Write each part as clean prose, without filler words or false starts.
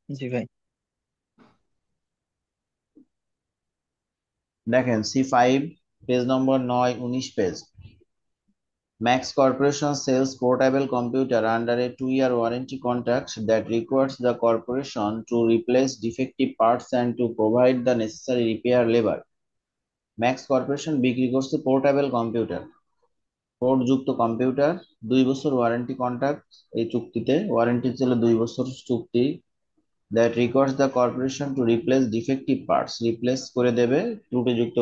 জি ভাই। দেখেন C5 page number 9 19 page. Max Corporation sells portable computer under a 2-year warranty contract that requires the corporation to replace defective parts and to provide the necessary repair labor. Max corporation বিক্রি করছে portable computer, port যুক্ত computer, 2 বছর warranty contract. এই চুক্তিতে warranty ছিল 2 বছর চুক্তি। That requires the corporation to replace defective parts, replace করে দেবে ত্রুটিযুক্ত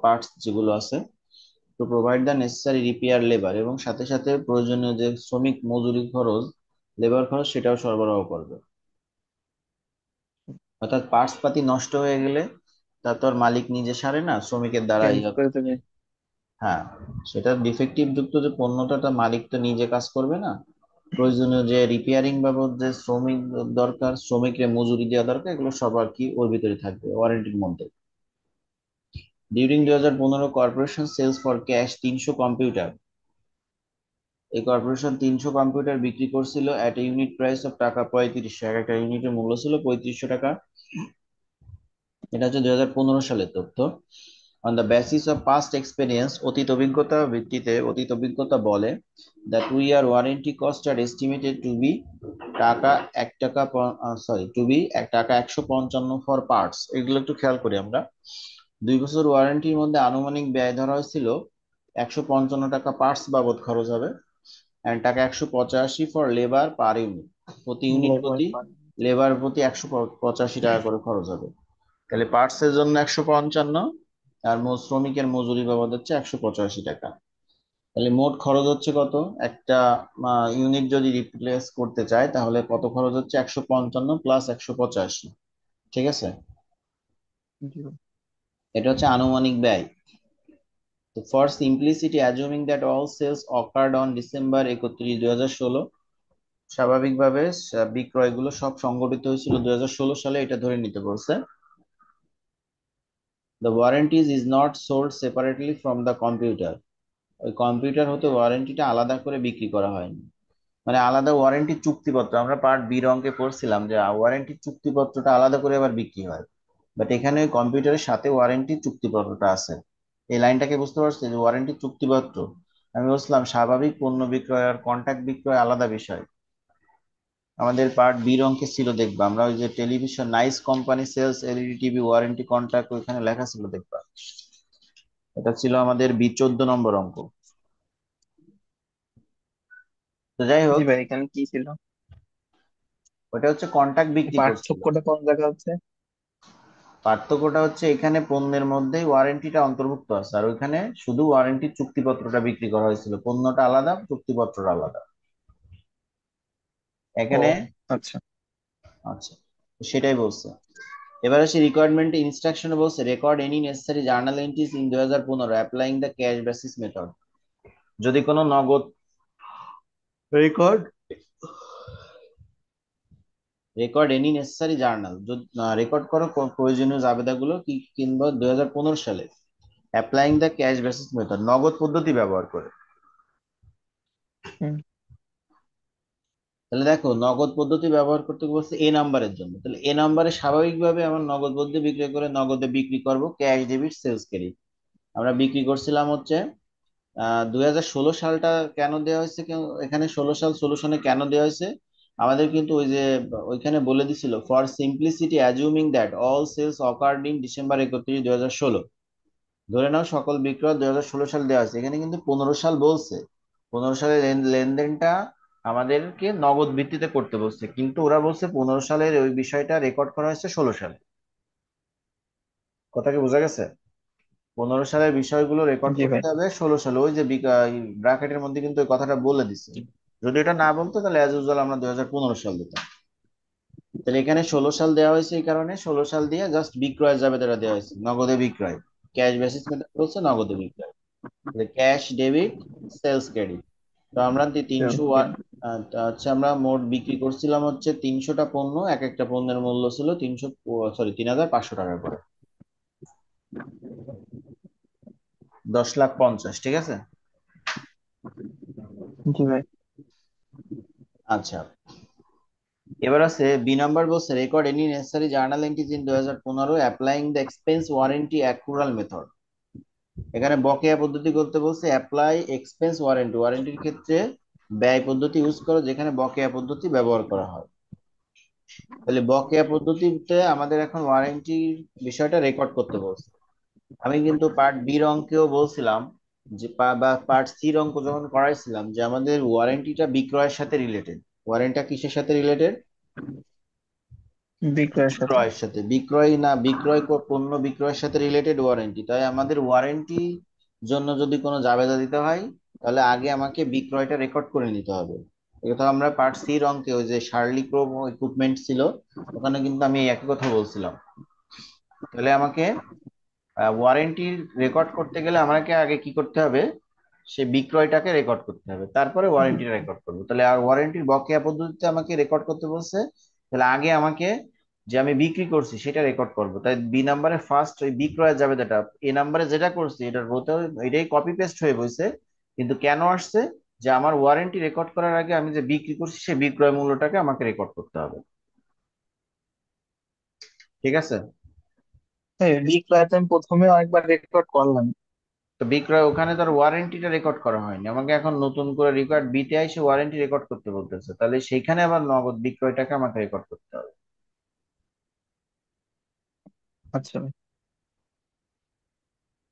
পার্টস যেগুলো আছে। To provide the necessary repair labour, এবং সাথে সাথে প্রয়োজনীয় যে শ্রমিক মজুরি খরচ, লেবার খরচ, সেটাও সরবরাহ করবে। অর্থাৎ পার্টস পাতি নষ্ট হয়ে গেলে তা তো আর মালিক নিজে সারে না, শ্রমিকের দ্বারা চেঞ্জ করে দেবে। হ্যাঁ, সেটা ডিফেক্টিভ যুক্ত যে পণ্যটা, তা মালিক তো নিজে কাজ করবে না। প্রয়োজনীয় যে রিপেয়ারিং বাবদ যে শ্রমিক দরকার, শ্রমিকের মজুরি দেওয়া দরকার, এগুলো সব আর কি ওর ভিতরে থাকবে ওয়ারেন্টির মধ্যে। During 2015 corporation sales for cash 300 computer. এই কর্পোরেশন 300 কম্পিউটার বিক্রি করছিল এট ইউনিট প্রাইস অফ টাকা 3500। এক একটা ইউনিটের মূল্য ছিল 3500 টাকা। এটা হচ্ছে 2015 সালের তথ্য। On the basis of past experience, অতীত অভিজ্ঞতা ভিত্তিতে, অতীত অভিজ্ঞতা বলে the 2-year warranty cost are estimated to be টাকা 1 টাকা, সরি, টু বি 1 টাকা 155 ফর পার্টস। এগুলো একটু খেয়াল করি আমরা। 2 বছর ওয়ারেন্টির মধ্যে আনুমানিক ব্যয় ধরা হয়েছিল 155 টাকা পার্টস বাবদ খরচ হবে, অ্যান্ড টাকা 185 ফর লেবার পার ইউনিট, প্রতি ইউনিট লেবার প্রতি, পান। লেবার প্রতি 185 টাকা করে খরচ হবে। তাহলে পার্টস এর জন্য 155, আর শ্রমিকের মজুরি বাবদ হচ্ছে 185 টাকা। তাহলে মোট খরচ হচ্ছে কত? একটা ইউনিট যদি রিপ্লেস করতে চায় তাহলে কত খরচ হচ্ছে? 155 প্লাস 185। ঠিক আছে, জি ভাই। এটা হচ্ছে আনুমানিক ব্যয়। তো for simplicity assuming that all sales occurred on December 31, 2016, স্বাভাবিকভাবে বিক্রয়গুলো সব সংগঠিত হয়েছিল 2016 সালে, এটা ধরে নিতে বলছে। The warranties is not sold separately from the computer. ওই কম্পিউটার হতে ওয়ারেন্টিটা আলাদা করে বিক্রি করা হয়নি। মানে আলাদা ওয়ারেন্টি চুক্তিপত্র, আমরা পার্ট বি অঙ্কে পড়ছিলাম যে ওয়ারেন্টি চুক্তিপত্রটা আলাদা করে আবার বিক্রি হয়। বাট এখানে কম্পিউটারের সাথে ওয়ারেন্টি চুক্তিপত্রটা আছে। এই লাইনটাকে বুঝতে পারছি যে ওয়ারেন্টি চুক্তিপত্র। আমি বলছিলাম স্বাভাবিক পণ্য বিক্রয় আর কন্ট্রাক্ট বিক্রয় আলাদা বিষয়। আমাদের পার্ট বি অঙ্কে ছিল, দেখবা আমরা ওই যে television nice company sales LED TV warranty contract, ওইখানে লেখা ছিল দেখবা। এটা ছিল আমাদের বি 14 নম্বর অঙ্ক। তো যাই জি হোক, ভাই, এখানে কি ছিল? ওটা হচ্ছে কন্ট্রাক্ট বিক্রি করছিল। পার্থক্যটা কোন জায়গা হচ্ছে? পার্থক্যটা হচ্ছে এখানে পণ্যের মধ্যেই ওয়ারেন্টিটা অন্তর্ভুক্ত আছে, আর ওইখানে শুধু ওয়ারেন্টির চুক্তিপত্রটা বিক্রি করা হয়েছিল, পণ্যটা আলাদা, চুক্তিপত্রটা আলাদা ও এখানে। আচ্ছা। আচ্ছা, তো সেটাই বলছে। এবার আসি রিকোয়ারমেন্ট ইনস্ট্রাকশনে বলছে record any necessary journal entries in 2015 applying the cash basis method. যদি কোনো নগদ record, record any necessary journal, record করো প্রয়োজনীয় জাবেদাগুলো কি কিনবো 2015 সালে, applying the cash basis method, নগদ পদ্ধতি ব্যবহার করে। হুম। তাহলে দেখো, নগদ পদ্ধতি ব্যবহার করতে বলছে এ নাম্বারের জন্য, তাহলে এ নাম্বারে স্বাভাবিকভাবে আমার নগদ পদ্ধতি বিক্রি করে নগদে বিক্রি করব, ক্যাশ ডেবিট সেলস ক্রেডিট। আমরা বিক্রি করছিলাম হচ্ছে 2016 সালটা কেন দেওয়া হয়েছে, এখানে 16 সাল সলিউশনে কেন দেওয়া হয়েছে? আমাদের কিন্তু ওই যে ওইখানে বলে দিছিল for simplicity assuming that all sales occurred in December 31, 2016। ধরে নাও সকল বিক্রয় 2016 সাল দেওয়া আছে, এখানে কিন্তু 15 সাল বলছে। 15 সালের লেনদেনটা আমাদেরকে নগদ ভিত্তিতে করতে বলছে, কিন্তু ওরা বলছে 15 সালের ওই বিষয়টা রেকর্ড করা হয়েছে 16 সালে। কথা কি বোঝা গেছে? 15 সালের বিষয়গুলো রেকর্ড জি ভাই। করতে হবে 16 সালে, ওই যে ব্র্যাকেটের মধ্যে কিন্তু ওই কথাটা বলে দিছে। যদি এটা না বলতো তাহলে অ্যাজ ইউজুয়াল আমরা 2015 সাল দিতাম। তাহলে এখানে 16 সাল দেওয়া হয়েছে, এই কারণে 16 সাল দিয়ে জাস্ট বিক্রয় জাবেদাটা দেওয়া হয়েছে, নগদে বিক্রয়। ক্যাশ বেসিস মেথড বলছে নগদে বিক্রয়, ক্যাশ ডেবিট সেলস ক্রেডিট। তো আমরা সেলস 300 ক্রেডিট। হচ্ছে আমরা মোট বিক্রি করছিলাম হচ্ছে 300টা পণ্য, এক একটা পণ্যের মূল্য ছিল 3,500 টাকা করে, 10,50,000, ঠিক আছে। জি ভাই। আচ্ছা, এবার আছে বি নাম্বার, বলছে record any necessary journal entries in 2015 applying the expense warranty accrual method. এখানে বকেয়া পদ্ধতি করতে বলছে, অ্যাপ্লাই এক্সপেন্স ওয়ারেন্টি, ওয়ারেন্টির ক্ষেত্রে ব্যয় পদ্ধতি ইউজ করো যেখানে বকেয়া পদ্ধতি ব্যবহার করা হয়। তাহলে বকেয়া পদ্ধতিতে আমাদের এখন ওয়ারেন্টির বিষয়টা রেকর্ড করতে বলছে। আমি কিন্তু পার্ট বির অঙ্কেও বলছিলাম যে বা পার্ট সির অঙ্ক যখন করাইছিলাম যে আমাদের ওয়ারেন্টিটা বিক্রয়ের সাথে রিলেটেড। ওয়ারেন্টিটা কিসের সাথে রিলেটেড? বিক্রয়ের সাথে। বিক্রয়ের সাথে। বিক্রয় না, পণ্য বিক্রয়ের সাথে রিলেটেড ওয়ারেন্টি। তাই আমাদের ওয়ারেন্টি জন্য যদি কোনো জাবেদা দিতে হয়, তাহলে আগে আমাকে বিক্রয়টা রেকর্ড করে নিতে হবে। এটা আমরা পার্ট সির অঙ্কে ওই যে শার্লি ক্রোম ইকুইপমেন্ট ছিল, ওখানে কিন্তু আমি এই একই কথা বলছিলাম। তাহলে আমাকে ওয়ারেন্টি রেকর্ড করতে গেলে আমাকে আগে কি করতে হবে? সে বিক্রয়টাকে রেকর্ড করতে হবে, তারপরে ওয়ারেন্টিটা রেকর্ড করবো। তাহলে আর ওয়ারেন্টির বকেয়া পদ্ধতিতে আমাকে রেকর্ড করতে বলছে। তাহলে আগে আমাকে যে আমি বিক্রি করছি সেটা রেকর্ড করবো। তাই বি নাম্বারে ফার্স্ট ওই বিক্রয়ের যাবে যেটা, এ নাম্বারে যেটা করছি এটার বলতে এটাই কপি পেস্ট হয়ে বসে। কিন্তু কেন আসছে? যে আমার ওয়ারেন্টি রেকর্ড করার আগে আমি যে বিক্রি করছি সেই বিক্রয় মূল্যটাকে আমাকে রেকর্ড করতে হবে। ঠিক আছে? হ্যাঁ, বিক্রয় তো আমি প্রথমে অনেকবার রেকর্ড করলাম। তো বিক্রয় ওখানে তার ওয়ারেন্টিটা রেকর্ড করা হয়নি, আমাকে এখন নতুন করে রেকর্ড বিতে এসে ওয়ারেন্টি রেকর্ড করতে বলতেছে। তাহলে সেইখানে আবার নগদ বিক্রয়টাকে আমাকে রেকর্ড করতে হবে। আচ্ছা ভাই।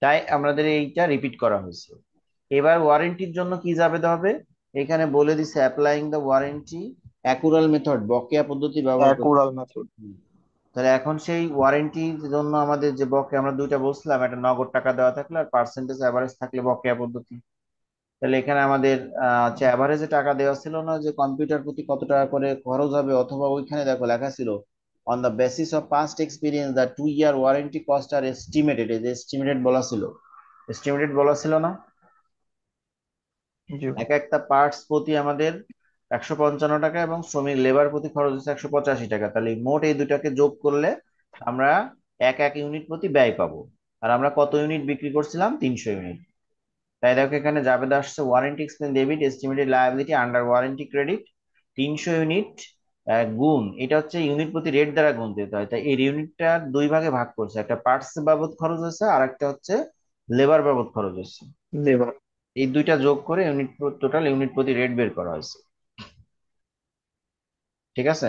তাই আমাদের এইটা রিপিট করা হয়েছে। এবার ওয়ারেন্টির জন্য কি যাবে হবে? এখানে বলে দিছে অ্যাপ্লাইং দ্য ওয়ারেন্টি অ্যাকুরাল মেথড, বকেয়া পদ্ধতি ব্যবহার করতে। অ্যাকুরাল মেথড। হুম। তাহলে এখন সেই ওয়ারেন্টির জন্য আমাদের যে বকেয়া আমরা দুইটা বলছিলাম, একটা নগদ টাকা দেওয়া থাকলে আর পার্সেন্টেজ অ্যাভারেজ থাকলে বকেয়া পদ্ধতি। তাহলে এখানে আমাদের যে অ্যাভারেজে টাকা দেওয়া ছিল না, যে কম্পিউটার প্রতি কত টাকা করে খরচ হবে, অথবা ওইখানে দেখো লেখা ছিল on the basis of past experience the 2 year warranty cost are estimated. এই যে এস্টিমেটেড বলা ছিল, এস্টিমেটেড বলা ছিল না? জি ভাই। এক একটা পার্টস প্রতি আমাদের 155 টাকা এবং শ্রমিক লেবার প্রতি খরচ হচ্ছে 185 টাকা। তাহলে মোট এই দুটাকে যোগ করলে আমরা এক এক ইউনিট প্রতি ব্যয় পাবো। আর আমরা কত ইউনিট বিক্রি করছিলাম? 300 ইউনিট। তাই দেখো এখানে জাবেদা আসছে warranty expense debit estimated liability under warranty credit 300 unit গুণ, এটা হচ্ছে ইউনিট প্রতি রেট দ্বারা গুণ দিতে হয়। তাই এই ইউনিটটা দুই ভাগে ভাগ করছে, একটা পার্টস বাবদ খরচ হয়েছে আর একটা হচ্ছে লেবার বাবদ খরচ হয়েছে। লেবার। এই দুইটা যোগ করে ইউনিট, টোটাল ইউনিট প্রতি রেট বের করা হয়েছে। ঠিক আছে?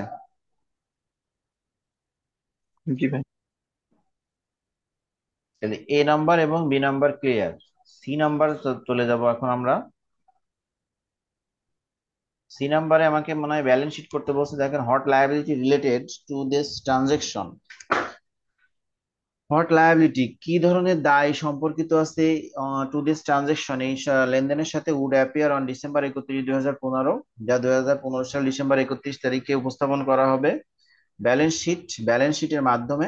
জি ভাই। তাহলে এ নাম্বার এবং B number clear. C number চলে যাব এখন আমরা। সি নাম্বারে আমাকে মনে হয় ব্যালেন্স শিট করতে বলছে। দেখেন, hot liability related to this transaction. Hot liability কি ধরনের দায় সম্পর্কিত আছে টু দিস ট্রানজেকশন, এই লেনদেনের সাথে উড অ্যাপিয়ার অন ডিসেম্বর 31, 2015, যা 2015 সাল ডিসেম্বর 31 তারিখে উপস্থাপন করা হবে ব্যালেন্স শিটের মাধ্যমে।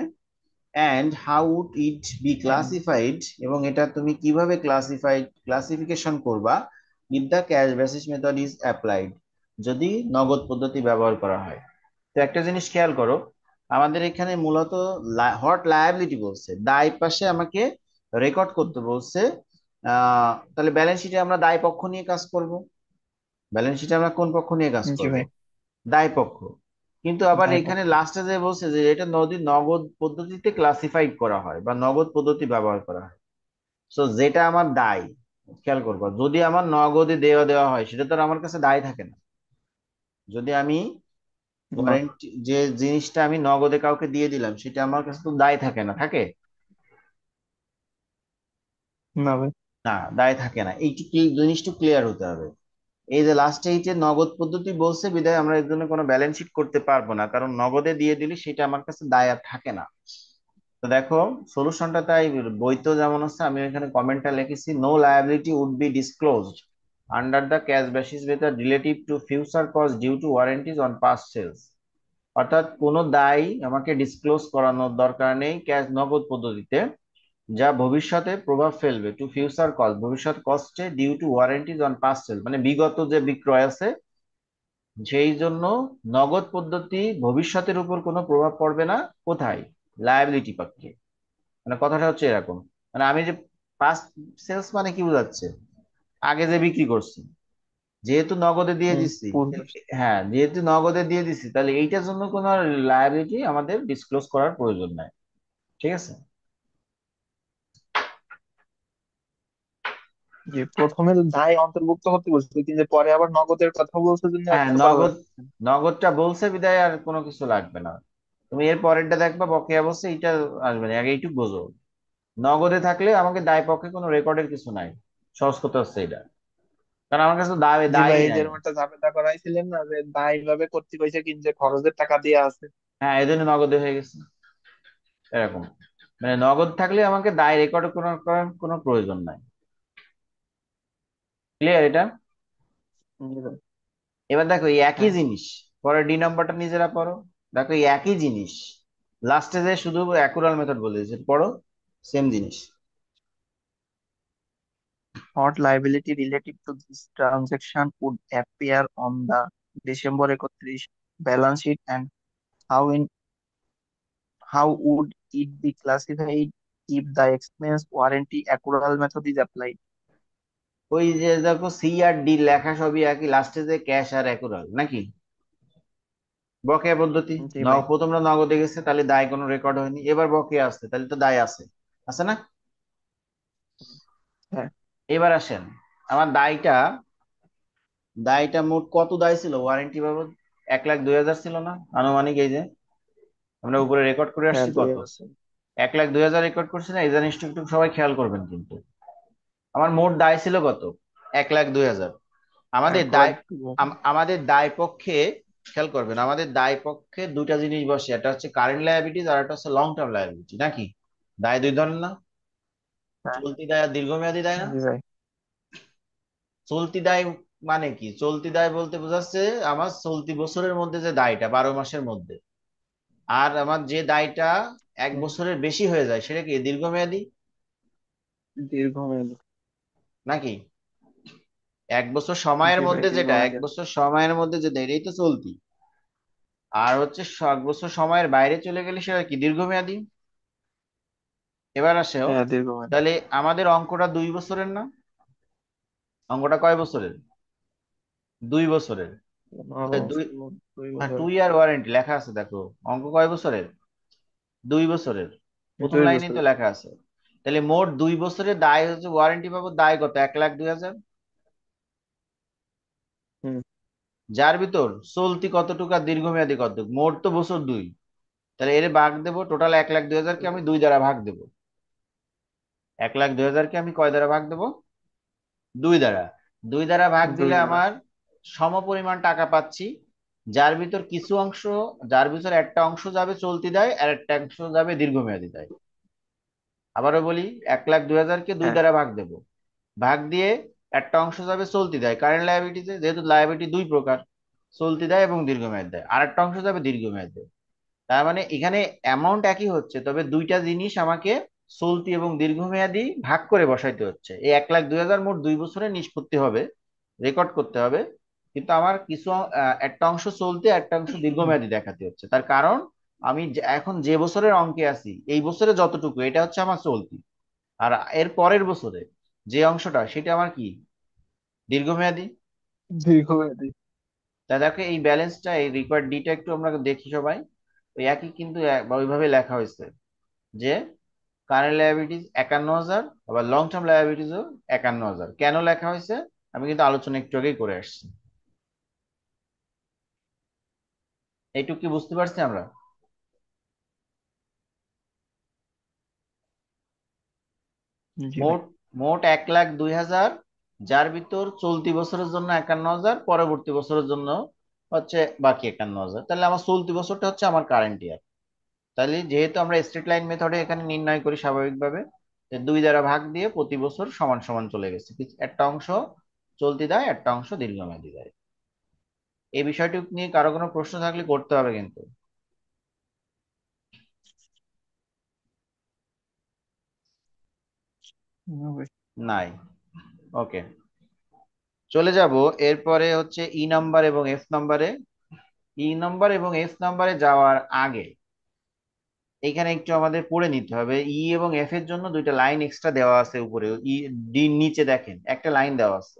And how would it be And classified, এবং এটা তুমি কিভাবে ক্লাসিফিকেশন করবা if the cash basis method is applied, যদি নগদ পদ্ধতি ব্যবহার করা হয়। তো একটা জিনিস খেয়াল করো, আমাদের এখানে মূলত হট লায়াবিলিটি বলছে, দায় পাশে আমাকে রেকর্ড করতে বলছে। তাহলে ব্যালেন্স শিটে আমরা দায় পক্ষ নিয়ে কাজ করব। ব্যালেন্স শিটে আমরা কোন পক্ষ নিয়ে কাজ জি করব? ভাই। দায় পক্ষ। কিন্তু আবার দায় এখানে পক্ষ। লাস্টে যে বলছে যে এটা নগদ পদ্ধতিতে ক্লাসিফাইড করা হয় বা নগদ পদ্ধতি ব্যবহার করা হয়। তো যেটা আমার দায়, খেয়াল করবা, যদি আমার নগদে দেওয়া দেওয়া হয় সেটা তো আর আমার কাছে দায় থাকে না। যদি আমি না। ওয়ারেন্টি যে জিনিসটা আমি নগদে কাউকে দিয়ে দিলাম সেটা আমার কাছে তো দায় থাকে না, থাকে? না ভাই। না, দায় থাকে না। জিনিসটা ক্লিয়ার হতে হবে। এই যে লাস্টে এই যে নগদ পদ্ধতি বলছে বিধায় আমরা এর জন্য কোনো ব্যালেন্স শিট করতে পারবো না, কারণ নগদে দিয়ে দিলে সেটা আমার কাছে দায় আর থাকে না। তো দেখো সলিউশনটা তাই বইতেও যেমন আছে, আমি এখানে কমেন্টটা লিখেছি, no liability would be disclosed under the cash basis method relative to future cost due to warranties on past sales. অর্থাৎ কোনো দায় আমাকে ডিসক্লোজ করানোর দরকার নেই ক্যাশ নগদ পদ্ধতিতে, যা ভবিষ্যতে প্রভাব ফেলবে টু ফিউচার কস্ট, ভবিষ্যৎ কস্টে due to warranties on past sale, মানে বিগত যে বিক্রয় আছে সেই জন্য নগদ পদ্ধতি ভবিষ্যতের উপর কোনো প্রভাব পড়বে না। কোথায়? লায়াবিলিটি পক্ষে। মানে কথাটা হচ্ছে এরকম, মানে আমি যে পাস্ট সেলস মানে কি বোঝাচ্ছে? আগে যে বিক্রি করছি, যেহেতু নগদে দিয়ে দিছি, পূর্বে। হ্যাঁ যেহেতু নগদে দিয়ে দিছি, তাহলে এইটার জন্য কোনো লায়াবিলিটি আমাদের ডিসক্লোজ করার প্রয়োজন নাই। ঠিক আছে। যে প্রথমে দায় অন্তর্ভুক্ত করতে বলছে, কিন্তু পরে আবার নগদের কথা বলছে জন্য হ্যাঁ, এখন করা নগদ, লাগছে না। নগদটা বলছে বিদায় আর কোনো কিছু লাগবে না। তুমি এর পরেরটা দেখবা বকেয়া বলছে, এটা আসবে না, আগে এইটুকু বোঝো। নগদে থাকলে আমাকে দায় পক্ষে কোনো রেকর্ডের কিছু নাই। সহজ কথা হচ্ছে এটা, কারণ আমার কাছে তো দায় জি ভাই, দায়ই এই যে নাই। এরকম একটা ঝামেলা করাইছিলেন না, যে দায় ভাবে করতে কইছে কিন্তু যে খরচের টাকা দিয়ে আছে। হ্যাঁ, এই জন্য নগদে হয়ে গেছে এরকম। মানে নগদ থাকলে আমাকে দায় রেকর্ড করার কোনো প্রয়োজন নাই। ক্লিয়ার এটা? জি ভাই। এবার দেখো এই একই হ্যাঁ। জিনিস, পরে ডি নাম্বারটা নিজেরা পড়ো। দেখো এই একই জিনিস, লাস্টে যে শুধু অ্যাকুরাল মেথড বলে দিয়েছে, পড়ো সেম জিনিস। What liability related to this transaction would appear on the December 31 balance sheet, and how would it be classified if the expense warranty accrual method is applied? ওই যে দেখো সি আর ডি লেখা সবই একই, লাস্টে যে ক্যাশ আর অ্যাকুরাল নাকি, বকেয়া পদ্ধতি। জি ভাই। প্রথমটা নগদে গেছে, তাহলে দায় কোনো রেকর্ড হয়নি, এবার বকেয়া আসছে, তাহলে তো দায় আছে, আছে না? হ্যাঁ। এবার আসেন, আমার দায়টা, দায়টা মোট কত দায় ছিল ওয়ারেন্টি বাবদ? 1,02,000 ছিল না আনুমানিক? এই যে আমরা উপরে রেকর্ড করে হ্যাঁ, আসছি দুই কত, আছে। 1,02,000 রেকর্ড করছি না? এই জিনিসটা একটু সবাই খেয়াল করবেন কিন্তু। আমার মোট দায় ছিল কত? 1,02,000। আমাদের এক লাখ দায়, দুই। আমাদের দায় পক্ষে, খেয়াল করবেন, আমাদের দায় পক্ষে দুইটা জিনিস বসে, একটা হচ্ছে কারেন্ট লায়াবিলিটিজ আর একটা হচ্ছে লং টার্ম লায়াবিলিটি নাকি? দায় দুই ধরনের না? হ্যাঁ। চলতি দায় আর দীর্ঘমেয়াদী দায় না? জি ভাই। চলতি দায় মানে কি? চলতি দায় বলতে বোঝাচ্ছে আমার চলতি বছরের মধ্যে যে দায়টা 12 মাসের মধ্যে, আর আমার যে দায়টা এক হুম, বছরের বেশি হয়ে যায় সেটা কি দীর্ঘমেয়াদী দীর্ঘমেয়াদী। নাকি? 1 বছর সময়ের জি ভাই, মধ্যে যেটা, এক দীর্ঘমেয়াদী আছে। বছর সময়ের মধ্যে যেটা, এটাই তো চলতি। আর হচ্ছে 1 বছর সময়ের বাইরে চলে গেলে সেটা কি দীর্ঘমেয়াদী। এবার আসেও, হ্যাঁ, দীর্ঘমেয়াদী। তাহলে আমাদের অঙ্কটা 2 বছরের না? অঙ্কটা কয় বছরের? 2 বছরের। তাহলে দুই, 2 বছর। 2 ইয়ার ওয়ারেন্টি লেখা আছে দেখো। অঙ্ক কয় বছরের? 2 বছরের। প্রথম দুই লাইনেই বছর। তো লেখা আছে। তাহলে মোট 2 বছরের দায় হচ্ছে, ওয়ারেন্টি বাবদ দায় কত? 1,02,000। হুম। যার ভিতর চলতি কতটুকু আর দীর্ঘমেয়াদী কত? মোট তো বছর দুই, তাহলে এর ভাগ দেবো, টোটাল 1,02,000 কে আমি 2 দ্বারা ভাগ দেবো। 1,02,000 কে আমি কয় দ্বারা ভাগ দেবো? 2 দ্বারা। 2 দ্বারা ভাগ দুই দিলে দ্বারা। আমার সমপরিমাণ টাকা পাচ্ছি, যার ভিতর কিছু অংশ, যার ভিতর একটা অংশ যাবে চলতি দায় আর একটা অংশ যাবে দীর্ঘমেয়াদী দায়। আবারও বলি, 1,02,000 কে দুই হ্যাঁ। দ্বারা ভাগ দেবো, ভাগ দিয়ে একটা অংশ যাবে চলতি দায় কারেন্ট লায়াবিলিটিতে, যেহেতু লায়াবিলিটি দুই প্রকার, চলতি দায় এবং দীর্ঘমেয়াদ দেয়, আর একটা অংশ যাবে দীর্ঘমেয়াদ দেয়। তার মানে এখানে অ্যামাউন্ট একই হচ্ছে, তবে দুইটা জিনিস আমাকে চলতি এবং দীর্ঘমেয়াদী ভাগ করে বসাইতে হচ্ছে। এই 1,02,000 মোট 2 বছরে নিষ্পত্তি হবে, রেকর্ড করতে হবে, কিন্তু আমার কিছু একটা অংশ চলতি একটা অংশ দীর্ঘমেয়াদী দেখাতে হচ্ছে। তার কারণ আমি এখন যে বছরের অঙ্কে আছি, এই বছরে যতটুকু এটা হচ্ছে আমার চলতি, আর এর পরের বছরে যে অংশটা সেটা আমার কি দীর্ঘমেয়াদী। দীর্ঘমেয়াদী। তা দেখো এই ব্যালেন্সটা, এই রিকোয়ার্ড ডিটা একটু আমরা দেখি সবাই। ওই একই কিন্তু ওইভাবে লেখা হয়েছে যে কারেন্ট লায়াবিলিটিস 51,000, আবার লং টার্ম লায়াবিলিটিসও 51,000। কেন লেখা হয়েছে আমি কিন্তু আলোচনা একটু আগেই করে আসছি। এইটুকু কি বুঝতে পারছি আমরা? জি ভাই। মোট, মোট 1,02,000, যার ভিতর চলতি বছরের জন্য 51,000, পরবর্তী বছরের জন্য হচ্ছে বাকি 51,000। তাহলে আমার চলতি বছরটা হচ্ছে আমার কারেন্ট ইয়ার। তাহলে যেহেতু আমরা স্ট্রেট লাইন মেথডে এখানে নির্ণয় করি স্বাভাবিকভাবে, যে 2 দ্বারা ভাগ দিয়ে প্রতি বছর সমান সমান চলে গেছে, একটা অংশ চলতি দায় একটা অংশ দীর্ঘমেয়াদী দায়। এই বিষয়টি নিয়ে কারো কোনো প্রশ্ন থাকলে করতে হবে কিন্তু। হুম, নাই। ওকে, চলে যাব। এরপরে হচ্ছে ই নাম্বার এবং এফ নাম্বারে। ই নাম্বার এবং এফ নাম্বারে যাওয়ার আগে এখানে একটু আমাদের পড়ে নিতে হবে, ই এবং এফ এর জন্য দুইটা লাইন এক্সট্রা দেওয়া আছে উপরে। ই, ডি নিচে দেখেন একটা লাইন দেওয়া আছে।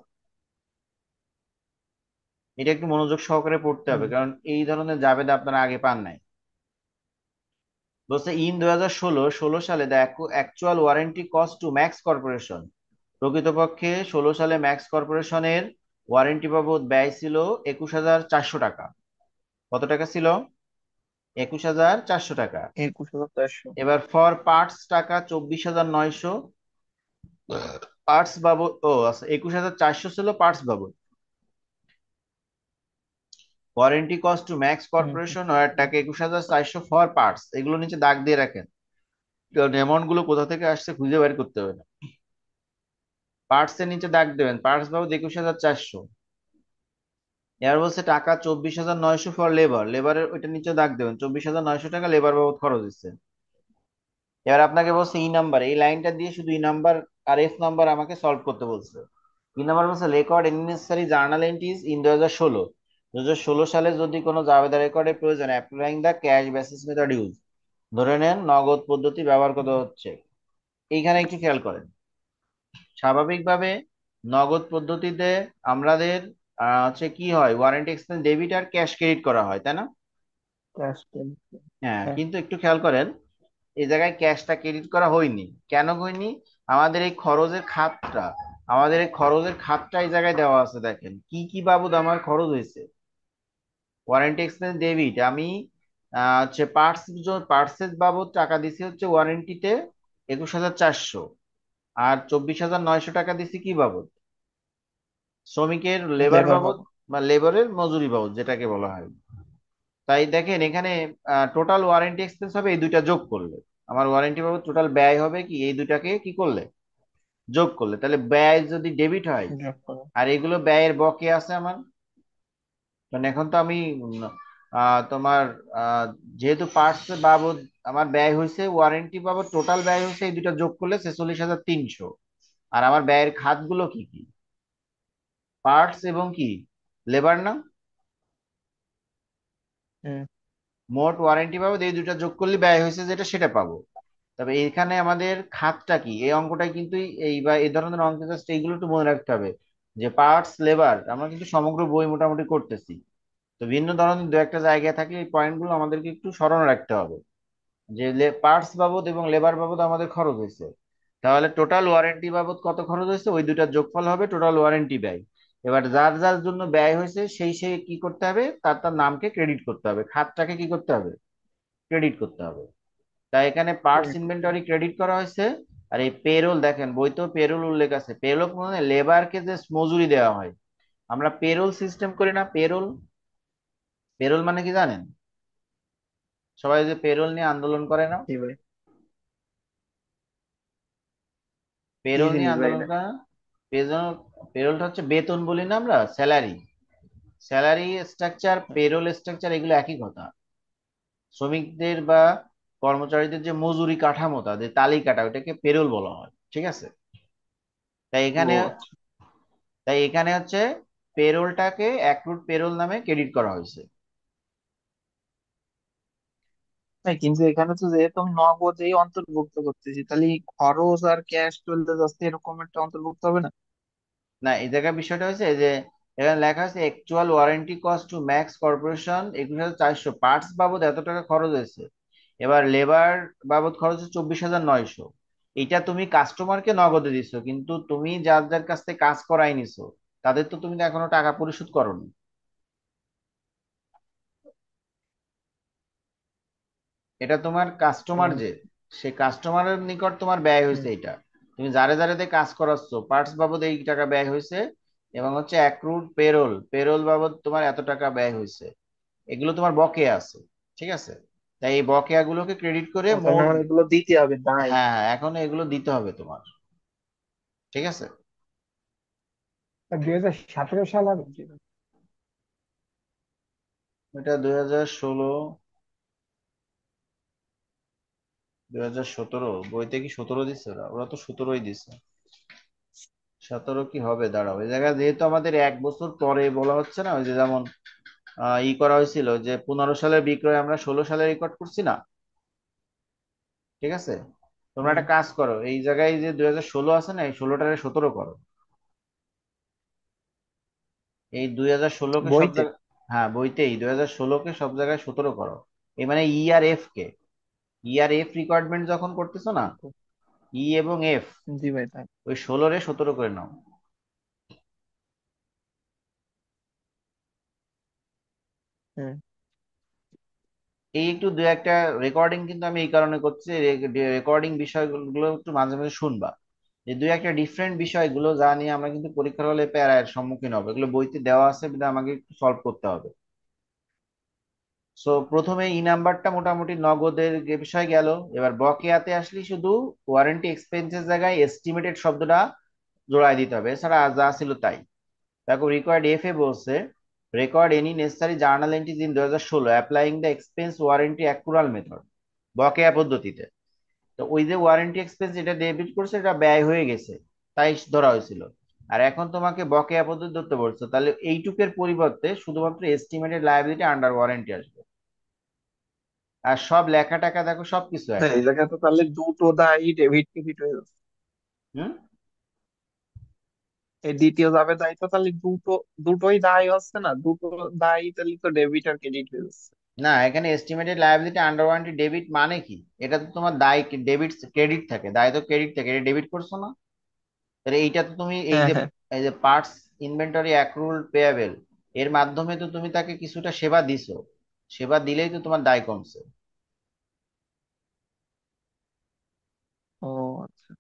এটা একটু মনোযোগ সহকারে পড়তে হবে, হুম। কারণ এই ধরনের জাবেদা আপনারা আগে পান নাই। বলছে ইন 2016 সালে the actual warranty cost to Max corporation, প্রকৃতপক্ষে 16 সালে ম্যাক্স কর্পোরেশনের ওয়ারেন্টি বাবদ ব্যয় ছিল 21,400 টাকা। কত টাকা ছিল? 21,400 টাকা। 21,400। এবার ফর পার্টস টাকা 24,900। পার্টস বাবদ, ও আচ্ছা, 21,400 ছিল পার্টস বাবদ। Warranty cost to max hmm hmm. Corporation war টাকা 21,400 ফর পার্টস, এগুলো নিচে দাগ দিয়ে রাখেন, কারণ অ্যামাউন্ট গুলো কোথা থেকে আসছে খুঁজে বের করতে হবে না। পার্টস এর নিচে দাগ দেবেন পার্টস বাবদ 21,400। এবার বলছে টাকা 24,900 ফর লেবার, লেবারের ওইটা নিচে দাগ দেবেন 24,900 টাকা লেবার বাবদ খরচ হচ্ছে। এবার আপনাকে বলছে ই নাম্বার, এই লাইনটা দিয়ে শুধু ই নাম্বার আর এফ নাম্বার আমাকে সলভ করতে বলছে। ই নাম্বার বলছে record necessary journal entries in 2016 সালে যদি কোনো জাবেদা রেকর্ডের প্রয়োজন, applying the cash basis method use, ধরে নেন নগদ পদ্ধতি ব্যবহার করা হুম। হচ্ছে। এইখানে একটু খেয়াল করেন, স্বাভাবিকভাবে নগদ পদ্ধতিতে আমাদের হচ্ছে কি হয়, ওয়ারেন্টি এক্সপেন্স ডেবিট আর ক্যাশ ক্রেডিট করা হয়, তাই না? Cash payment. হ্যাঁ, হ্যাঁ। কিন্তু একটু খেয়াল করেন, এই জায়গায় ক্যাশটা ক্রেডিট করা হয়নি। কেন হয়নি? আমাদের এই খরচের খাতটা, এই জায়গায় দেওয়া আছে, দেখেন কি কি বাবদ আমার খরচ হয়েছে। ওয়ারেন্টি এক্সপেন্স ডেবিট আমি হচ্ছে পার্টসের বাবদ টাকা দিছি হচ্ছে ওয়ারেন্টিতে 21,400, আর 24,900 টাকা দিছি কি বাবদ? শ্রমিকের লেবার লেবার বাবদ, পাবো। বা লেবারের মজুরি বাবদ যেটাকে বলা হয়। তাই দেখেন এখানে টোটাল ওয়ারেন্টি এক্সপেন্স হবে এই দুইটা যোগ করলে, আমার ওয়ারেন্টি বাবদ টোটাল ব্যয় হবে কি এই দুইটাকে কি করলে যোগ করলে, তাহলে ব্যয় যদি ডেবিট হয়, যোগ করো। আর এগুলো ব্যয়ের বকেয়া আছে আমার, মানে এখন তো আমি তোমার আহ, যেহেতু পার্টস বাবদ আমার ব্যয় হয়েছে, ওয়ারেন্টি বাবদ টোটাল ব্যয় হয়েছে, এই দুটো যোগ করলে 46,300। আর আমার ব্যয়ের খাতগুলো কি কি? পার্টস এবং কি লেবার না? হুম। মোট ওয়ারেন্টি বাবদ এই দুটো যোগ করলে ব্যয় হয়েছে যেটা সেটা পাবো। তবে এখানে আমাদের খাতটা কি, এই অঙ্কটাই কিন্তু এই বা এই ধরনের অঙ্ক জাস্ট এইগুলো একটু মনে রাখতে হবে, যে পার্টস লেবার আমরা কিন্তু সমগ্র বই মোটামুটি করতেছি। তো ভিন্ন ধরনের দু একটা জায়গায় থাকলে এই পয়েন্টগুলো আমাদেরকে একটু স্মরণ রাখতে হবে, যে পার্টস বাবদ এবং লেবার বাবদ আমাদের খরচ হয়েছে, তাহলে টোটাল ওয়ারেন্টি বাবদ কত খরচ হয়েছে ওই দুটার যোগফল হবে টোটাল ওয়ারেন্টি ব্যয়। এবার যার যার জন্য ব্যয় হয়েছে সেই সেই কি করতে হবে, তার তার নামকে ক্রেডিট করতে হবে, খাতটাকে কি করতে হবে, ক্রেডিট করতে হবে। তাই এখানে পার্টস ক্রেডিট করতে ইনভেন্টরি হবে। ক্রেডিট করা হয়েছে। আর এই পেরোল দেখেন বইতেও পেরোল উল্লেখ আছে, পেরোল মানে লেবারকে যে মজুরি দেওয়া হয়, আমরা পেরোল সিস্টেম করি না, পেরোল, পেরোল মানে কি জানেন? সবাই যে পেরোল নিয়ে আন্দোলন করে না, জি ভাই। কি পেরোল নিয়ে জিনিস ভাই আন্দোলন এটা? করে না। পেরোল, পেরোলটা হচ্ছে বেতন বলি না আমরা, salary, salary structure, payroll structure এগুলো একই কথা। শ্রমিকদের বা কর্মচারীদের যে মজুরি কাঠামো, তাদের তালিকাটা, ওটাকে পেরোল বলা হয়, ঠিক আছে? তাই ও এখানে, আচ্ছা। হচ্ছে পেরোলটাকে অ্যাক্রুড পেরোল নামে ক্রেডিট করা হয়েছে। ভাই কিন্তু এখানে তো যেহেতু আমি নগদেই অন্তর্ভুক্ত করতেছি, তাহলে এই খরচ আর ক্যাশ চলতে যাচ্ছে এরকম একটা অন্তর্ভুক্ত হবে না? না, এই জায়গায় বিষয়টা হচ্ছে যে এখানে লেখা আছে actual warranty cost to Max corporation 21,400, parts বাবদ এত টাকা খরচ হয়েছে। এবার লেবার বাবদ খরচ হচ্ছে 24,900। এটা তুমি কাস্টমারকে নগদে দিছো, কিন্তু তুমি যার যার কাছ থেকে কাজ করাই নিছো তাদের তো তুমি তো এখনো টাকা পরিশোধ করোনি। এটা তোমার কাস্টমার হুম যে, সে কাস্টমারের নিকট তোমার ব্যয় হুম। হয়েছে এটা। তুমি যারে যারে দিয়ে কাজ করাচ্ছ পার্টস বাবদ এই টাকা ব্যয় হয়েছে, এবং হচ্ছে অ্যাক্রুড পেরোল, পেরোল বাবদ তোমার এত টাকা ব্যয় হয়েছে, এগুলো তোমার বকেয়া আছে, ঠিক আছে? তাই এই বকেয়া গুলোকে ক্রেডিট করে ও তার মোট, মানে এগুলো দিতে হবে তাই? হ্যাঁ হ্যাঁ, এখন এগুলো দিতে হবে তোমার, ঠিক আছে? 2017 সাল হবে কি? এটা 2016, 2017 বইতে কি 17 দিচ্ছে? ওরা ওরা তো 17ই দিচ্ছে। 17 কি হবে দাঁড়াও, এই জায়গায় যেহেতু আমাদের 1 বছর পরে বলা হচ্ছে না, ওই যে যেমন ই করা হয়েছিল যে 15 সালের বিক্রয় আমরা 16 সালে রেকর্ড করছি না, ঠিক আছে? তোমরা হুম। একটা কাজ করো, এই জায়গায় যে 2016 আছে না, এই 16টারে 17 করো। এই 2016-কে সব বইতে? জায়গায়, হ্যাঁ বইতেই 2016-কে সব জায়গায় 17 করো। এই মানে ই আর এফ কে, ই আর এফ রিকোয়ারমেন্ট যখন করতেছো না, ই এবং এফ, জি ভাই তাই। ওই 16-রে 17 করে নাও। হুম। এই একটু দু একটা রেকর্ডিং কিন্তু আমি এই কারণে করছি, রেকর্ডিং বিষয়গুলো একটু মাঝে মাঝে শুনবা, যে দুই একটা ডিফারেন্ট বিষয়গুলো যা নিয়ে আমরা কিন্তু পরীক্ষার হলে প্যারার সম্মুখীন হবে, এগুলো বইতে দেওয়া আছে, কিন্তু আমাকে একটু সলভ করতে হবে। সো প্রথমে ই নাম্বারটা মোটামুটি নগদের বিষয় গেল। এবার বকেয়াতে আসলে শুধু ওয়ারেন্টি এক্সপেন্সের জায়গায় এস্টিমেটেড শব্দটা জোড়ায় দিতে হবে, এছাড়া যা ছিল তাই। দেখো রিকোয়ার্ড এফ এ বলছে, record any necessary journal entries in 2016 applying the expense warranty accrual method, বকেয়া পদ্ধতিতে। তো ওই যে ওয়ারেন্টি এক্সপেন্স যেটা ডেবিট করছে এটা ব্যয় হয়ে গেছে, তাই ধরা হয়েছিল। আর এখন তোমাকে বকেয়া পদ্ধতি ধরতে বলছো, তাহলে এইটুকের পরিবর্তে শুধুমাত্র এস্টিমেটেড লায়াবিলিটি আন্ডার ওয়ারেন্টি আসবে। আর সব লেখা টাকা দেখো সবকিছু এক। না, এই জায়গায় তো তাহলে দুটো দায়ী ডেবিট ক্রেডিট হয়ে যাচ্ছে। হুম। এই দ্বিতীয় যাবে দায়ী তো তাহলে দুটো, দুটোই দায়ী হচ্ছে না? দুটো দায়ী তাহলে তো ডেবিট আর ক্রেডিট হয়ে যাচ্ছে। না, এখানে estimated liability under warranty debit মানে কি? এটা তো তোমার দায়, ডেবিট ক্রেডিট থাকে, দায় তো ক্রেডিট থাকে, এটা ডেবিট করছো না? তাহলে এইটা তো তুমি এই হ্যাঁ যে, হ্যাঁ। এই যে পার্টস ইনভেন্টরি অ্যাক্রুড পেয়াবেল, এর মাধ্যমে তো তুমি তাকে কিছুটা সেবা দিছো, সেবা দিলেই তো তোমার দায় কমছে। ও আচ্ছা।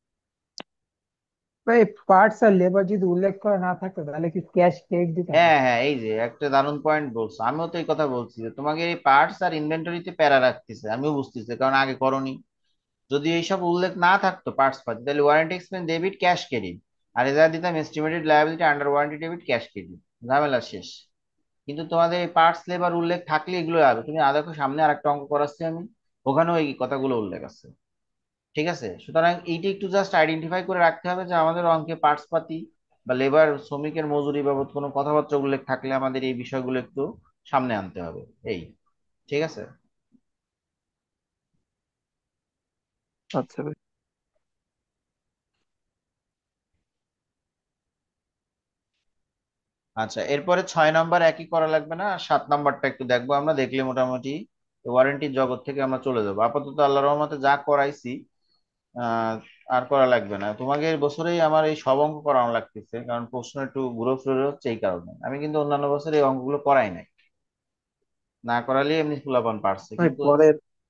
ভাই, পার্টস আর লেবার যদি উল্লেখ করা না থাকতো তাহলে কি ক্যাশ ক্রেডিট দিতে হবে? হ্যাঁ হ্যাঁ, এই যে একটা দারুণ পয়েন্ট বলছো, আমিও তো এই কথা বলছি যে তোমাকে এই পার্টস আর ইনভেন্টরিতে প্যারা রাখতেছে, আমিও বুঝতেছি কারণ আগে করনি। যদি এইসব উল্লেখ না থাকতো পার্টস পাতি, তাহলে warranty expense debit cash credit, আর এরা দিতাম estimated liability under warranty debit cash credit, ঝামেলা শেষ। কিন্তু তোমাদের এই পার্টস লেবার উল্লেখ থাকলে এগুলো হবে। তুমি দেখো সামনে আরেকটা অঙ্ক করাচ্ছি আমি, ওখানেও এই কথাগুলো উল্লেখ আছে। ঠিক আছে, সুতরাং এইটা একটু জাস্ট আইডেন্টিফাই করে রাখতে হবে যে আমাদের অঙ্কে পার্টস পাতি বা লেবার শ্রমিকের মজুরি বাবদ কোনো কথাবার্তা উল্লেখ থাকলে আমাদের এই বিষয়গুলো একটু সামনে আনতে হবে। এই, ঠিক আছে। আচ্ছা ভাই। আচ্ছা, এরপরে 6 নম্বর একই করা লাগবে না, আর 7 নম্বরটা একটু দেখবো আমরা, দেখলে মোটামুটি ওয়ারেন্টির জগৎ থেকে আমরা চলে যাবো। আপাতত আল্লাহ রহমতে যা করাইছি, আহ আর করা লাগবে না তোমাকে। এই বছরেই আমার এই সব অঙ্ক করানো লাগতেছে, কারণ প্রশ্ন একটু ঘুরে ফিরে হচ্ছে, এই কারণে। আমি কিন্তু অন্যান্য বছর এই অঙ্কগুলো করাই নাই, না করালে এমনি ফুলাপান পারছে ভাই কিন্তু। পরে,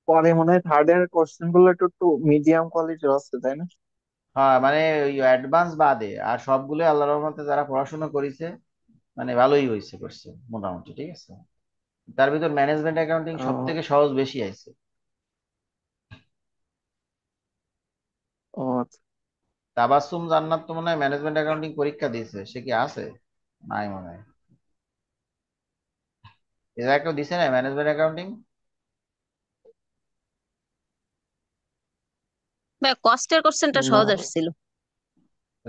পরে মনে হয় থার্ড ইয়ার কোশ্চেন গুলো একটু একটু মিডিয়াম কোয়ালিটির আছে তাই না? হ্যাঁ মানে ওই অ্যাডভান্স বাদে আর সবগুলো আল্লাহ রহমতে যারা পড়াশোনা করেছে, মানে ভালোই হয়েছে, করছে মোটামুটি, ঠিক আছে। তার ভিতর ম্যানেজমেন্ট অ্যাকাউন্টিং সব ও। থেকে সহজ বেশি আইছে। ও আচ্ছা। তাবাসসুম জান্নাত তো মনে হয় ম্যানেজমেন্ট অ্যাকাউন্টিং পরীক্ষা দিয়েছে, সে কি আছে? নাই মনে হয়। এরা কেউ দিছে না ম্যানেজমেন্ট অ্যাকাউন্টিং? ভাই, কষ্টের কোশ্চেনটা না সহজ ভাই। আসছিল।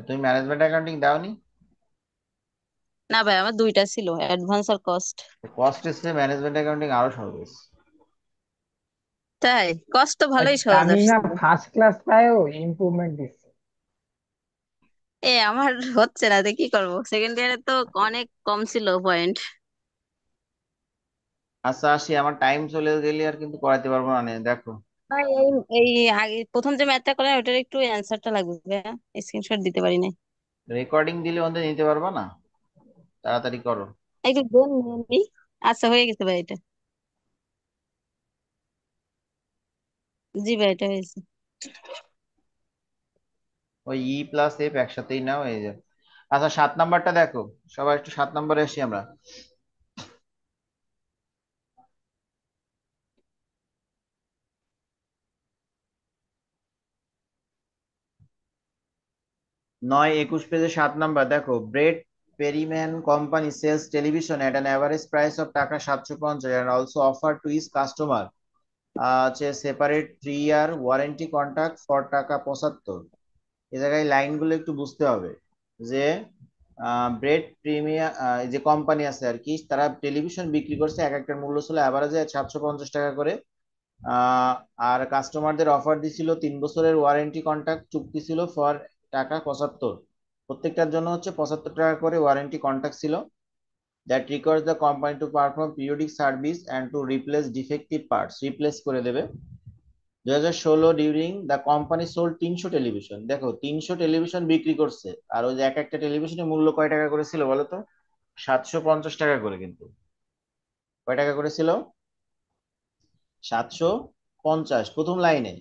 তুমি ম্যানেজমেন্ট অ্যাকাউন্টিং দাওনি? না ভাই, আমার দুইটা ছিল, অ্যাডভান্স আর কস্ট। কস্ট এসে ম্যানেজমেন্ট অ্যাকাউন্টিং আরো সহজ। তাই কষ্ট তো বাট ভালোই সহজ আমি না আসছিল। ফার্স্ট ক্লাস পাইও ইমপ্রুভমেন্ট দিচ্ছি। আমার হচ্ছে না, তো কি করবো, সেকেন্ড ইয়ারে তো অনেক কম ছিল পয়েন্ট। আচ্ছা আসি, আমার টাইম চলে গেলে আর কিন্তু করাইতে পারবো না নে, দেখো। ভাই, এই আগে প্রথম যে ম্যাথটা করলাম ওটার একটু অ্যান্সারটা লাগবে, স্ক্রিনশট দিতে পারি নাই। রেকর্ডিং দিলে অন্তত নিতে পারবা না, তাড়াতাড়ি করো। একটু দেন নিয়ে। আচ্ছা, হয়ে গেছে ভাই এটা। জি ভাই, এটা হয়েছে। ওই ই প্লাস এফ একসাথেই নাও, এই যে। আচ্ছা 7 নম্বরটা দেখো, সবাই একটু 7 নম্বরে আসি আমরা। 9-21 পেজে 7 নম্বর দেখো, Brent Perriman company sales television at an average price of টাকা 750 and also offer to its customer হচ্ছে separate 3 year warranty contract for টাকা 75। এই জায়গায় লাইনগুলো একটু বুঝতে হবে যে ব্রেড প্রিমিয়াম যে কোম্পানি আছে আর কি, তারা টেলিভিশন বিক্রি করছে, এক একটার মূল্য ছিল অ্যাভারেজে 750 টাকা করে। আহ, আর কাস্টমারদের অফার দিছিল 3 বছরের ওয়ারেন্টি কন্ট্রাক্ট, চুক্তি ছিল ফর টাকা 75। প্রত্যেকটার জন্য হচ্ছে 75 টাকা করে ওয়ারেন্টি কন্ট্রাক্ট ছিল। that requires the company to perform periodic service and to replace defective parts, replace করে দেবে। 2016 during the company sold 300 television, দেখো 300 টেলিভিশন বিক্রি করছে, আর ওই যে এক একটা টেলিভিশনের মূল্য কয় টাকা করে ছিল বলো তো? 750 টাকা করে। কিন্তু কয় টাকা করে ছিল? 750 প্রথম লাইনে।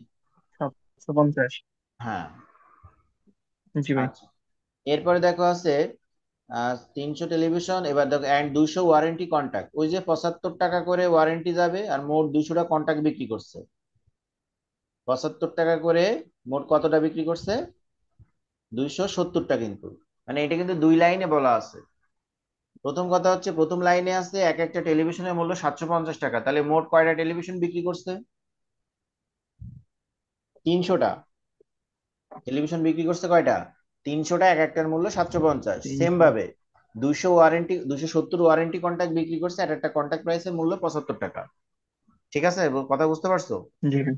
750। হ্যাঁ। জি ভাই। আচ্ছা, এরপরে দেখো আছে 300 টেলিভিশন, এবার দেখো অ্যান্ড 200 ওয়ারেন্টি কন্ট্রাক্ট, ওই যে 75 টাকা করে ওয়ারেন্টি যাবে আর মোট 200টা কন্ট্রাক্ট বিক্রি করছে। 75 টাকা করে মোট কতটা বিক্রি করছে? 270টা। কিন্তু মানে এটা কিন্তু দুই লাইনে বলা আছে। প্রথম কথা হচ্ছে প্রথম লাইনে আছে এক একটা টেলিভিশনের মূল্য 750 টাকা, তাহলে মোট কয়টা টেলিভিশন বিক্রি করছে? 300টা টেলিভিশন বিক্রি করছে। কয়টা? 300টা, এক একটার মূল্য 750। সেম 300। ভাবে 270 ওয়ারেন্টি কন্ট্রাক্ট বিক্রি করছে, আর একটা কন্ট্রাক্ট প্রাইসের মূল্য 75 টাকা। ঠিক আছে, কথা বুঝতে পারছো? জি ভাই।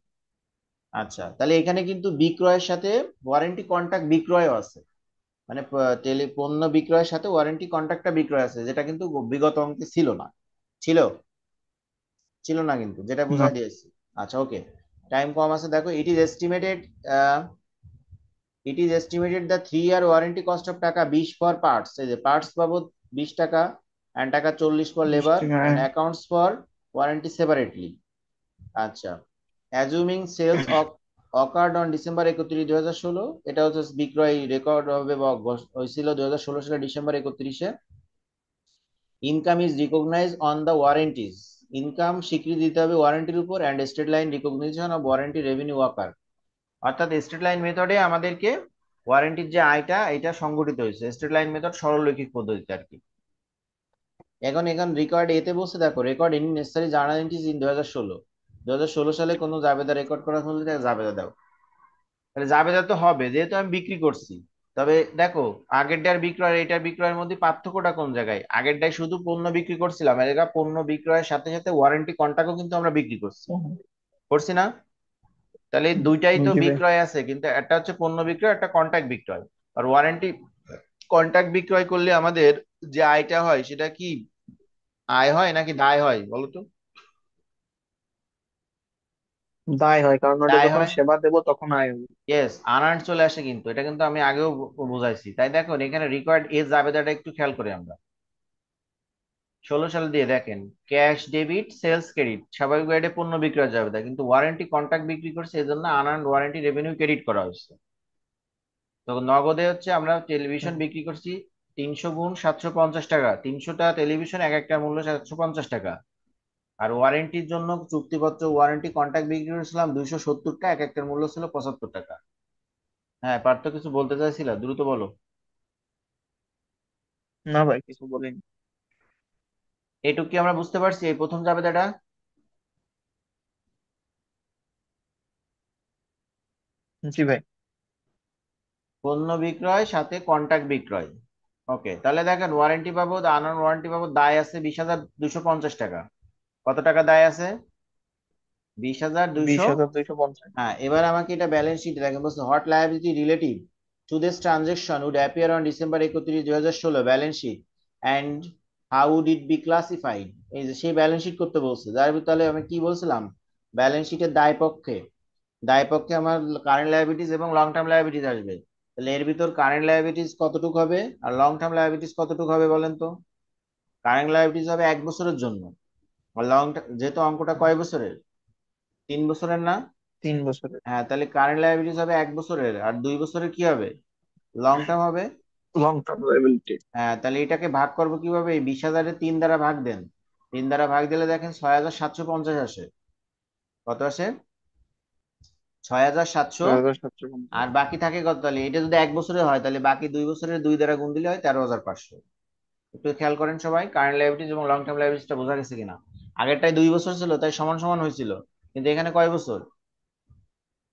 আচ্ছা, তাহলে এখানে কিন্তু বিক্রয়ের সাথে ওয়ারেন্টি কন্ট্রাক্ট বিক্রয়ও আছে, মানে পণ্য বিক্রয়ের সাথে ওয়ারেন্টি কন্ট্রাক্টটা বিক্রয় আছে, যেটা কিন্তু বিগত অঙ্কে ছিল না। ছিল? ছিল না কিন্তু, যেটা না। বুঝাই দিয়েছি। আচ্ছা, ওকে, টাইম কম আছে। দেখো it is estimated the 3 year warranty cost of টাকা 20 ফর পার্টস, এই যে পার্টস বাবদ 20 টাকা, অ্যান্ড টাকা 40 ফর 20 লেবার টাকা। And accounts for warranty separately. আচ্ছা, assuming sales occurred on December 31, 2016, এটা হচ্ছে বিক্রয় রেকর্ড হবে বা হয়েছিল 2016 সালে ডিসেম্বর 31-এ। Income is recognise on the warranties, income স্বীকৃতি দিতে হবে ওয়ারেন্টির উপর, and straight line recognition of warranty revenue ওয়াকার, অর্থাৎ স্টেট লাইন মেথডে আমাদেরকে ওয়ারেন্টির যে আয়টা এটা সংগঠিত হয়েছে, স্টেট লাইন মেথড সরলরৈখিক পদ্ধতিতে আর কি। এখন এখন রেকর্ড এতে বসে দেখো, record any necessary journal entries in 2016 সালে কোনো জাবেদা রেকর্ড করা হলে তাকে জাবেদা দাও। তাহলে জাবেদা তো হবে যেহেতু আমি বিক্রি করছি। তবে দেখো, আগেরটার বিক্রয় আর এটার বিক্রয়ের মধ্যে পার্থক্যটা কোন জায়গায়? আগেরটায় শুধু পণ্য বিক্রি করছিলাম, আর এটা পণ্য বিক্রয়ের সাথে সাথে ওয়ারেন্টি কন্ট্রাক্টও কিন্তু আমরা বিক্রি করছি, করছি না? তাহলে এই দুইটাই তো জি ভাই। বিক্রয় আছে, কিন্তু একটা হচ্ছে পণ্য বিক্রয়, একটা কন্ট্রাক্ট বিক্রয়। আর ওয়ারেন্টি কন্ট্রাক্ট বিক্রয় করলে আমাদের যে আয়টা হয় সেটা কি আয় হয় নাকি দায় হয় বলো তো? দায় হয়, কারণ ওটা দায় যখন হয়। সেবা দেবো তখন আয় হবে। ইয়েস, আনার্ন চলে আসে, কিন্তু এটা কিন্তু আমি আগেও বুঝাইছি। তাই দেখো এখানে রিকোয়ার্ড এজ জাবেদাটা একটু খেয়াল করি আমরা। 16 সাল দিয়ে দেখেন, ক্যাশ ডেবিট সেলস ক্রেডিট স্বাভাবিক ওয়েটে পণ্য বিক্রয় জাবেদা, কিন্তু ওয়ারেন্টি কন্ট্রাক্ট বিক্রি করছে এই জন্য আনার্ন ওয়ারেন্টি রেভিনিউ ক্রেডিট করা হয়েছে। তো নগদে হচ্ছে আমরা টেলিভিশন বিক্রি করছি 300 গুণ 750 টাকা, 300টা টেলিভিশন, এক একটা মূল্য 750 টাকা। আর ওয়ারেন্টির জন্য চুক্তিপত্র ওয়ারেন্টি কন্ট্রাক্ট বিক্রি করেছিলাম 270টা, এক একটার মূল্য ছিল 75 টাকা। হ্যাঁ, পার্থ কিছু বলতে চাইছিলা, দ্রুত বলো। না ভাই, কিছু বলিনি। এটুক কি আমরা বুঝতে পারছি এই প্রথম জাবেদাটা? জি ভাই। পণ্য বিক্রয় সাথে কন্ট্রাক্ট বিক্রয়। ওকে, তাহলে দেখেন ওয়ারেন্টি বাবদ আনন ওয়ারেন্টি বাবদ দায় আছে 20,250 টাকা। কত টাকা দায় আছে? 20,200। 20,250। হ্যাঁ, এবার আমাকে এটা ব্যালেন্স শিটে দেখেন, বলছে what liability relative to this transaction would appear on December 31, 2016 balance sheet and how would it be classified. এই যে সেই ব্যালেন্স শিট করতে বলছে, যার ভিতরে তাহলে আমি কি বলছিলাম, ব্যালেন্স শিটের দায় পক্ষে আমার কারেন্ট লায়াবিলিটিস এবং লং টার্ম লায়াবিলিটিস আসবে। তাহলে এর ভিতর কারেন্ট লায়াবিলিটিস কতটুকু হবে আর লং টার্ম লায়াবিলিটিস কতটুকু হবে বলেন তো? কারেন্ট লায়াবিলিটিস হবে 1 বছরের জন্য, আর যেহেতু অঙ্কটা কয় বছরের, 3 বছরের না? 3 বছরের। হ্যাঁ, তাহলে কারেন্ট লায়াবিলিটিস হবে 1 বছরের, আর 2 বছরের কি হবে? লং টার্ম হবে। Long term liability. হ্যাঁ, তাহলে এটাকে ভাগ করবো কিভাবে? এই 20,000-এ 3 দ্বারা ভাগ দেন। 3 দ্বারা ভাগ দিলে দেখেন 6,750 আসে। কত আসে? 6,700। 6,750। আর বাকি থাকে কত? তাহলে এটা যদি 1 বছরের হয় তাহলে বাকি 2 বছরের 2 দ্বারা গুণ দিলে হয় 13,500। একটু খেয়াল করেন সবাই, কারেন্ট লায়াবিলিটিস এবং লং টার্ম লায়াবিলিটিসটা বোঝা গেছে কিনা? আগেরটাই 2 বছর ছিল তাই সমান সমান হয়েছিল, কিন্তু এখানে কয় বছর?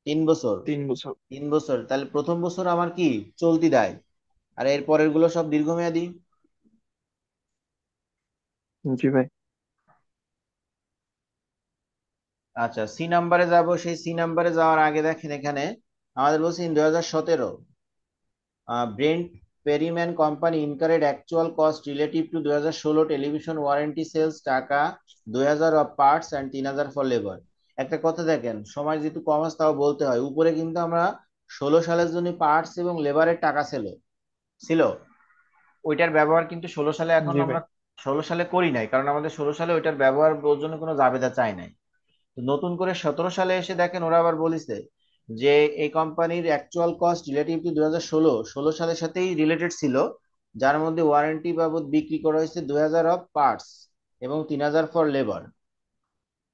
3 বছর। 3 বছর। 3 বছর, তাহলে প্রথম বছর আমার কি চলতি দায়, আর এর পরের গুলো সব দীর্ঘমেয়াদী। জি ভাই। আচ্ছা, সি নাম্বারে যাব। সেই সি নাম্বারে যাওয়ার আগে দেখেন এখানে আমাদের বলছি 2017 Brent Perriman company incurred actual cost relative to 2016 television warranty sales টাকা 2000 of parts and 3000 for labour. একটা কথা দেখেন, সময় যেহেতু কম আছে তাও বলতে হয়, উপরে কিন্তু আমরা 16 সালের জন্য পার্টস এবং লেবারের টাকা ছিল ওইটার ব্যবহার কিন্তু 16 সালে এখন জি ভাই। আমরা 16 সালে করি নাই, কারণ আমাদের 16 সালে ওইটার ব্যবহার ওর জন্য কোনো জাবেদা চাই নাই। তো নতুন করে 17 সালে এসে দেখেন ওরা আবার বলিছে যে এই কোম্পানির অ্যাকচুয়াল কস্ট রিলেটিভ টু 2016 সালের সাথেই রিলেটেড ছিল, যার মধ্যে ওয়ারেন্টি বাবদ বিক্রি করা হয়েছে 2000 অফ পার্টস এবং 3000 ফর লেবার।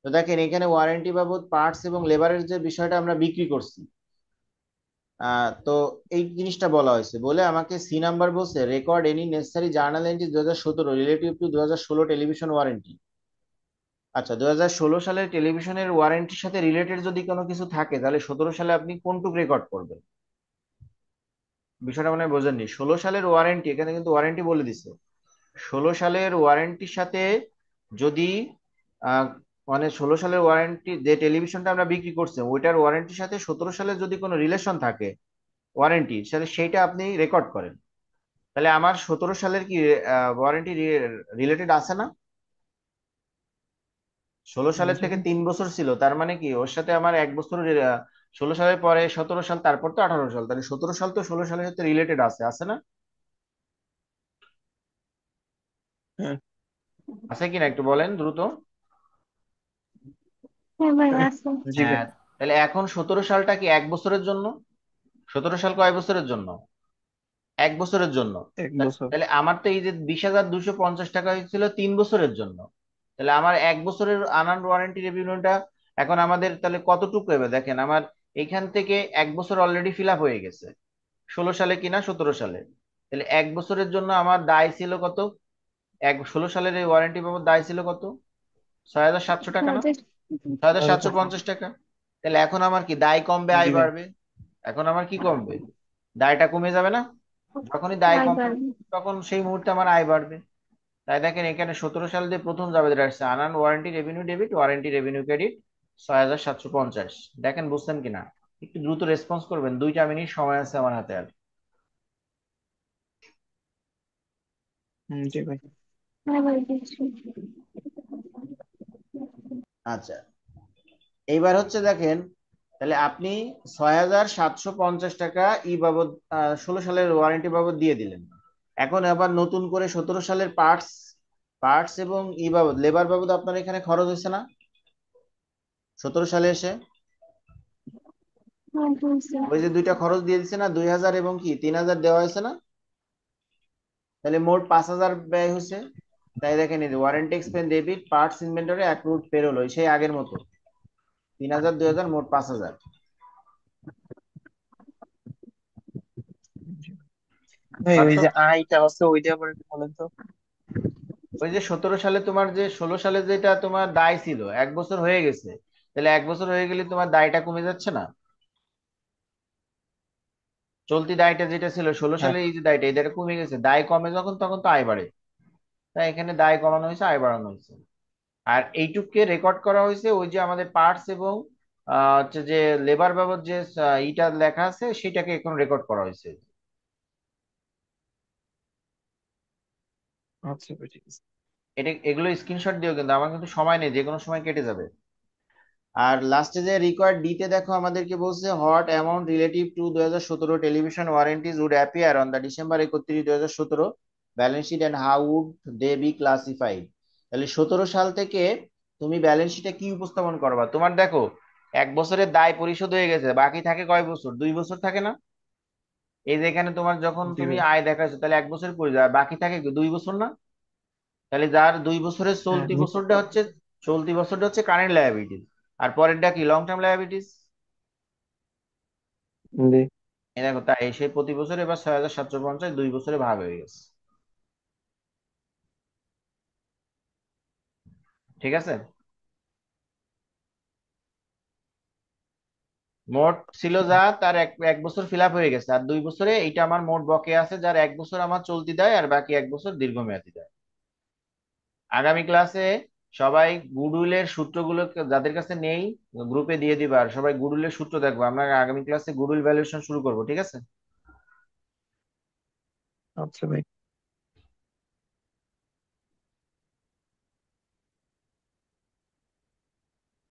তো দেখেন এখানে ওয়ারেন্টি বাবদ পার্টস এবং লেবারের যে বিষয়টা আমরা বিক্রি করছি, তো এই জিনিসটা বলা হয়েছে বলে আমাকে সি নাম্বার বলছে record any necessary journal entry 2017 relative to 2016 television warranty. আচ্ছা, 2016 সালের টেলিভিশনের ওয়ারেন্টির সাথে রিলেটেড যদি কোনো কিছু থাকে তাহলে 17 সালে আপনি কোনটুকু রেকর্ড করবেন? বিষয়টা মনে হয় বোঝেননি। 16 সালের ওয়ারেন্টি, এখানে কিন্তু ওয়ারেন্টি বলে দিছে। 16 সালের ওয়ারেন্টির সাথে যদি আহ, মানে 16 সালের ওয়ারেন্টি যে টেলিভিশনটা আমরা বিক্রি করছি ওইটার ওয়ারেন্টির সাথে 17 সালের যদি কোনো রিলেশন থাকে ওয়ারেন্টির সাথে, সেইটা আপনি রেকর্ড করেন। তাহলে আমার 17 সালের কি ওয়ারেন্টি রিলেটেড আছে না? 16 সালের জি থেকে 3 বছর ছিল, তার মানে কি ওর সাথে আমার 1 বছর 16 সালের পরে 17 সাল, তারপর তো 18 সাল, তাহলে 17 সাল তো 16 সালের সাথে রিলেটেড আছে না? হ্যাঁ। আছে কিনা একটু বলেন দ্রুত। হ্যাঁ ভাই আছে। জি ভাই। হ্যাঁ। তাহলে এখন 17 সালটা কি 1 বছরের জন্য? 17 সাল কয় বছরের জন্য? 1 বছরের জন্য। এক বছর। তাহলে আমার তো এই যে 20,250 টাকা হয়েছিল 3 বছরের জন্য, তাহলে আমার 1 বছরের আনান ওয়ারেন্টি রেভিনিউটা এখন আমাদের তাহলে কতটুকু হবে দেখেন। আমার এখান থেকে 1 বছর অলরেডি ফিল আপ হয়ে গেছে, 16 সালে কিনা 17 সালে। তাহলে 1 বছরের জন্য আমার দায় ছিল কত? 16 সালের এই ওয়ারেন্টি বাবদ দায় ছিল কত? 6,700 টাকা না? ছয় হাজার তাহলে সাতশো পঞ্চাশ টাকা তাহলে এখন আমার কি দায় কমবে জি আয় ভাই। বাড়বে? এখন আমার কি কমবে? দায়টা কমে যাবে না? যখনই দায় কমবে তখন সেই মুহূর্তে আমার আয় বাড়বে। তাই দেখেন এখানে 17 সাল দিয়ে প্রথম জাবেদা আসছে আনান warranty revenue debit warranty revenue credit 6,750। দেখেন বুঝছেন কিনা? একটু দ্রুত রেসপন্স করবেন, 2টা মিনিট সময় আছে আমার হাতে আর। জি ভাই। আচ্ছা, এইবার হচ্ছে দেখেন, তাহলে আপনি 6,750 টাকা ই বাবদ 16 সালের ওয়ারেন্টি বাবদ দিয়ে দিলেন। এখন আবার নতুন করে 17 সালের পার্টস পার্টস এবং ই বাবদ লেবার বাবদ আপনার এখানে খরচ হয়েছে না 17 সালে এসে? ওই যে দুইটা খরচ দিয়ে দিচ্ছে না, 2000 এবং কি 3000 দেওয়া হয়েছে না? তাহলে মোট 5,000 ব্যয় হয়েছে। তাই দেখেন এই warranty expense debit parts inventory accrued payroll ওই সেই আগের মতো 3000 2000 মোট 5,000। জি ভাই, ওই বাস্তব যে আইটা আছে ওইটা আবার একটু বলেন তো। ওই যে 17 সালে তোমার যে 16 সালে যেটা তোমার দায় ছিল 1 বছর হয়ে গেছে, তাহলে 1 বছর হয়ে গেলে তোমার দায়টা কমে যাচ্ছে না? চলতি দায়টা যেটা ছিল 16 হ্যাঁ। সালে, এই যে দায়টা এই দায়টা কমে গেছে, দায় কমে যখন তখন তো আয় বাড়ে। তাই এখানে দায় কমানো হয়েছে আয় বাড়ানো হয়েছে। আর এইটুককে রেকর্ড করা হয়েছে ওই যে আমাদের পার্টস এবং হচ্ছে যে লেবার বাবদ যে ইটা লেখা আছে সেটাকে এখন রেকর্ড করা হয়েছে। আচ্ছা ভাই, ঠিক আছে। এগুলো স্ক্রিনশট দিও, কিন্তু আমার কিন্তু সময় নেই, যে কোনো সময় কেটে যাবে। আর লাস্টে যে রিকোয়ার্ড ডিতে দেখো আমাদেরকে বলছে what amount relative to 2017 television warranties would appear on the December 31 2017 balance sheet and how would they be classified. তাহলে 17 সাল থেকে তুমি ব্যালেন্স শিটে কি উপস্থাপন করবা? তোমার দেখো 1 বছরের দায় পরিশোধ হয়ে গেছে, বাকি থাকে কয় বছর? 2 বছর থাকে না? এই যে এখানে তোমার যখন জি তুমি ভাই। আয় দেখাচ্ছ তাহলে 1 বছর পড়ে যায়, বাকি থাকে কি 2 বছর না? তাহলে যার 2 বছরের হ্যাঁ। চলতি বছরটা হচ্ছে কারেন্ট লায়াবিলিটিস, আর পরেরটা কি লং টার্ম লায়াবিলিটিস। জি। এই দেখো তাই সেই প্রতি বছর এবার 6,750 2 বছরে ভাগ হয়ে গেছে। ঠিক আছে? মোট ছিল যা তার এক বছর ফিল আপ হয়ে গেছে, আর 2 বছরে এইটা আমার মোট বকেয়া আছে, যার 1 বছর আমার চলতি দেয় আর বাকি 1 বছর দীর্ঘমেয়াদী দেয়। আগামী ক্লাসে সবাই গুডউইলের সূত্রগুলো যাদের কাছে নেই গ্রুপে দিয়ে দিবা, আর সবাই গুডউইলের সূত্র দেখবো। আমরা আগামী ক্লাসে গুডউইল ভ্যালুয়েশন শুরু করবো, ঠিক আছে? আচ্ছা ভাই।